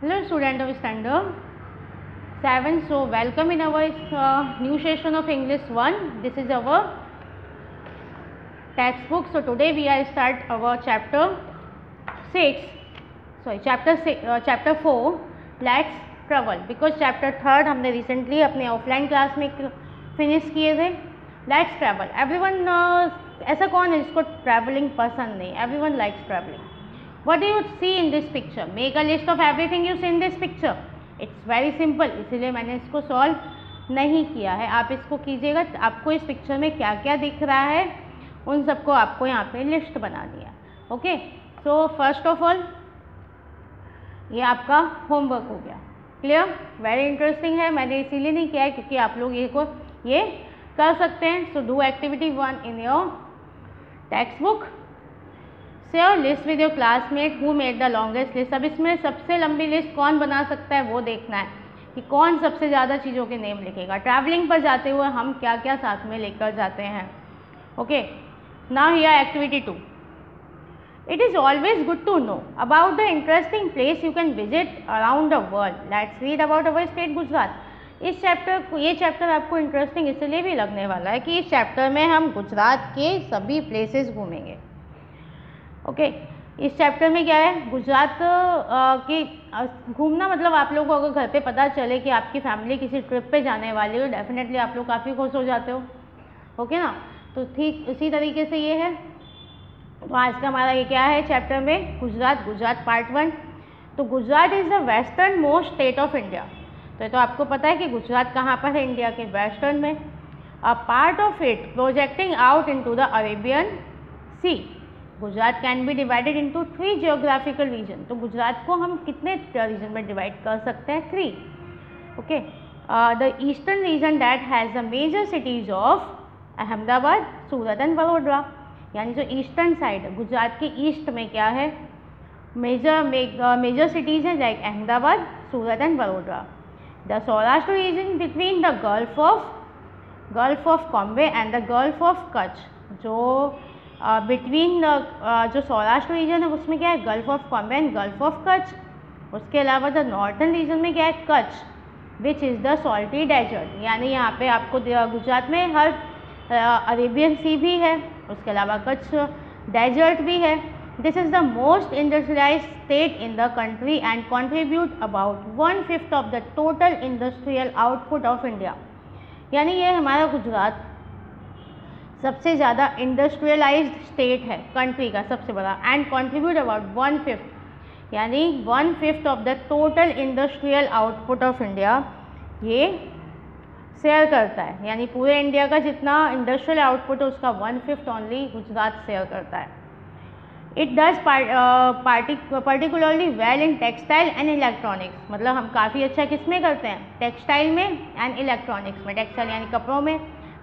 Hello student of standard 7. So welcome in our new session of English 1. This is our textbook. So today we are start our chapter 4. Let's travel, because chapter 3 हमने recently अपने offline class में finish किए थे. Let's travel. Everyone ऐसा कौन है जिसको travelling पसंद नहीं? Everyone likes traveling. What do you see in this picture? Make a list of everything you see in this picture. It's very simple, इसीलिए मैंने इसको सॉल्व नहीं किया है. आप इसको कीजिएगा. आपको इस पिक्चर में क्या क्या दिख रहा है उन सबको आपको यहाँ पे लिस्ट बनानी है. Okay, so first of all ये आपका होमवर्क हो गया. क्लियर? वेरी इंटरेस्टिंग है. मैंने इसीलिए नहीं किया है क्योंकि आप लोग ये कर सकते हैं. So do activity 1 in your text book. Share list with your classmate who made the longest list. अब इसमें सबसे लंबी लिस्ट कौन बना सकता है वो देखना है कि कौन सबसे ज़्यादा चीज़ों के नेम लिखेगा. ट्रैवलिंग पर जाते हुए हम क्या क्या साथ में लेकर जाते हैं. Okay, now here activity 2. It is always good to know about the interesting place you can visit around the world. Let's read about our state Gujarat. ये चैप्टर आपको इंटरेस्टिंग इसलिए भी लगने वाला है कि इस चैप्टर में हम गुजरात के सभी प्लेसेस घूमेंगे. ओके, इस चैप्टर में क्या है, गुजरात की घूमना मतलब आप लोगों को अगर घर पे पता चले कि आपकी फैमिली किसी ट्रिप पे जाने वाली हो, डेफिनेटली आप लोग काफ़ी खुश हो जाते हो. ओके ना, तो ठीक उसी तरीके से ये है. तो आज का हमारा ये क्या है चैप्टर में, गुजरात पार्ट 1. तो Gujarat is the western most state of India. तो ये तो आपको पता है कि गुजरात कहाँ पर है, इंडिया के वेस्टर्न में. A part of it projecting out into the Arabian sea. Gujarat can be divided into 3 geographical region. तो गुजरात को हम कितने रीजन में डिवाइड कर सकते हैं? 3. Okay, the eastern region that has the major cities of Ahmedabad, Surat and Vadodara. यानी जो ईस्टर्न साइड है गुजरात के ईस्ट में क्या है, मेजर सिटीज़ हैं like Ahmedabad, Surat and Vadodara. The Saurashtra region between the gulf of Cambay and the gulf of Kutch. जो बिटवीन जो सौराष्ट्र रीजन है उसमें क्या है, gulf of Cambay and gulf of Kutch. उसके अलावा द नॉर्थन रीजन में क्या है, Kutch, which is the salty desert. यानी यहाँ पे आपको गुजरात में हर अरेबियन सी भी है, उसके अलावा कच्छ डेजर्ट भी है. This is the most industrialised state in the country and contribute about 1/5 of the total industrial output of India. यानी ये हमारा गुजरात सबसे ज़्यादा इंडस्ट्रियलाइज्ड स्टेट है कंट्री का, सबसे बड़ा, एंड कंट्रीब्यूट अबाउट 1/5 यानी 1/5 of the total industrial output of India ये शेयर करता है. यानी पूरे इंडिया का जितना इंडस्ट्रियल आउटपुट है उसका 1/5 ओनली गुजरात शेयर करता है. It does particularly well in textile and electronics. मतलब हम काफ़ी अच्छा किस में करते हैं, टेक्सटाइल में एंड इलेक्ट्रॉनिक्स में. टेक्सटाइल यानी कपड़ों में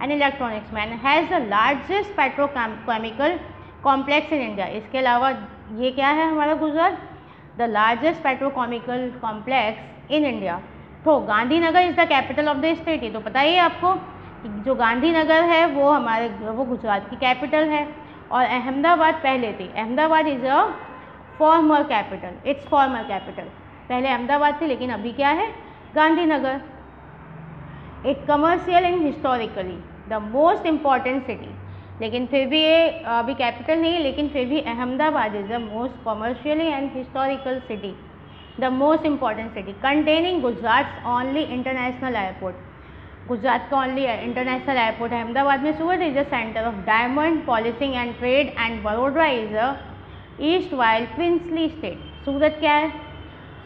एंड इलेक्ट्रॉनिक्स में. And has the largest petrochemical complex in India. इसके अलावा ये क्या है हमारा Gujarat, the largest petrochemical complex in India. तो Gandhinagar is the capital of the state. ये तो पता ही है आपको कि जो गांधीनगर है वो गुजरात की कैपिटल है. और अहमदाबाद पहले थी. Ahmedabad is a former capital, it's farmer capital. पहले अहमदाबाद थी लेकिन अभी क्या है, Gandhinagar. It commercial and historically the most important city. लेकिन फिर भी ये अभी कैपिटल नहीं है, लेकिन फिर भी Ahmedabad is the most commercially and historical city, the most important city containing Gujarat only international airport. Gujarat का ओनली इंटरनेशनल एयरपोर्ट है अहमदाबाद में. Surat is the centre of diamond polishing and trade and Vadodara is a east while princely state. Surat क्या है,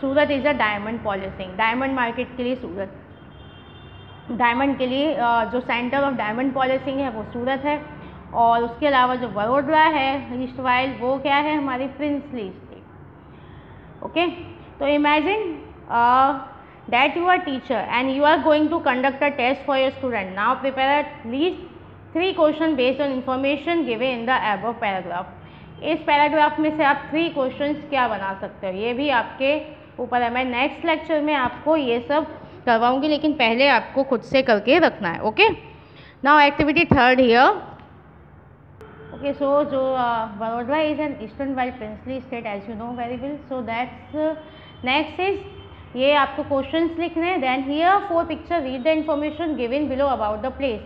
Surat is a diamond polishing, diamond market के लिए सूरत, diamond के लिए जो सेंटर ऑफ डायमंड पॉलिशिंग है वो सूरत है. और उसके अलावा जो वडोदरा है ईस्ट वाइल वो क्या है, हमारी प्रिंसली स्टेट. ओके, तो imagine that you are teacher and you are going to conduct a test for your student. Now prepare at least 3 questions based on information given in the above paragraph. इस paragraph में से आप 3 questions क्या बना सकते हो, ये भी आपके ऊपर है. मैं नेक्स्ट लेक्चर में आपको ये सब करवाऊंगी, लेकिन पहले आपको खुद से करके रखना है. Okay, now activity 3 here. Okay, so जो Vadodara is an eastern while princely state as you know very well. So that's next is ये आपको क्वेश्चंस लिखने हैं। Then here 4 picture, read the information given below about the place,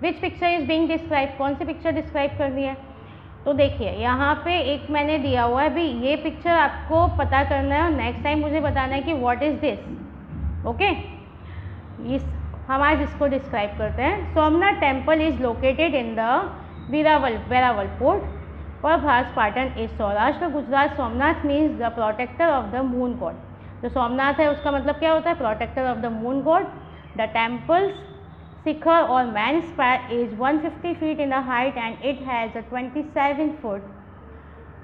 which picture is being describe, कौन सी picture describe करनी है। तो देखिए यहाँ पे एक मैंने दिया हुआ है, अभी ये पिक्चर आपको पता करना है और नेक्स्ट टाइम मुझे बताना है कि व्हाट इज़ दिस। ओके, इस हम आज इसको डिस्क्राइब करते हैं। Somnath temple is located in the Veraval port, Prabhas Patan is Saurashtra Gujarat. Somnath means the protector of the moon god. जो सोमनाथ है उसका मतलब क्या होता है, protector of the moon god. The temple's shikhar और main spire is 150 feet in the height and it has a 27-foot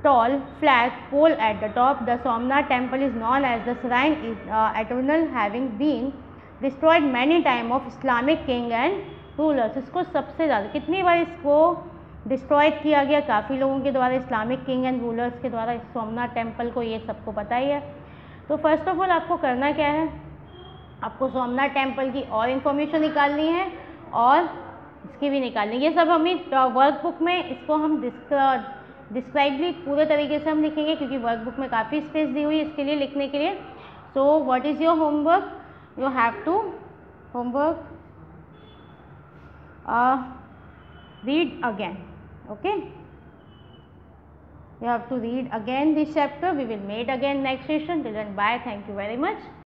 tall flag pole at the top. The Somnath temple is known as the shrine is eternal, having been destroyed many times of Islamic king and rulers. इसको सबसे ज़्यादा कितनी बार इसको destroy किया गया, काफ़ी लोगों के द्वारा, इस्लामिक किंग एंड रूलर्स के द्वारा, इस सोमनाथ टेम्पल को, ये सबको पता ही है। तो फर्स्ट ऑफ ऑल आपको करना क्या है, आपको सोमनाथ टेम्पल की और इन्फॉर्मेशन निकालनी है और इसकी भी निकालनी है। ये सब हमें वर्कबुक में इसको हम डिस्क्राइबली पूरे तरीके से हम लिखेंगे, क्योंकि वर्कबुक में काफ़ी स्पेस दी हुई है इसके लिए लिखने के लिए। So what is your homework, you have to homework read again. Okay, you have to read again this chapter. We will meet again next session. Till then, bye. Thank you very much.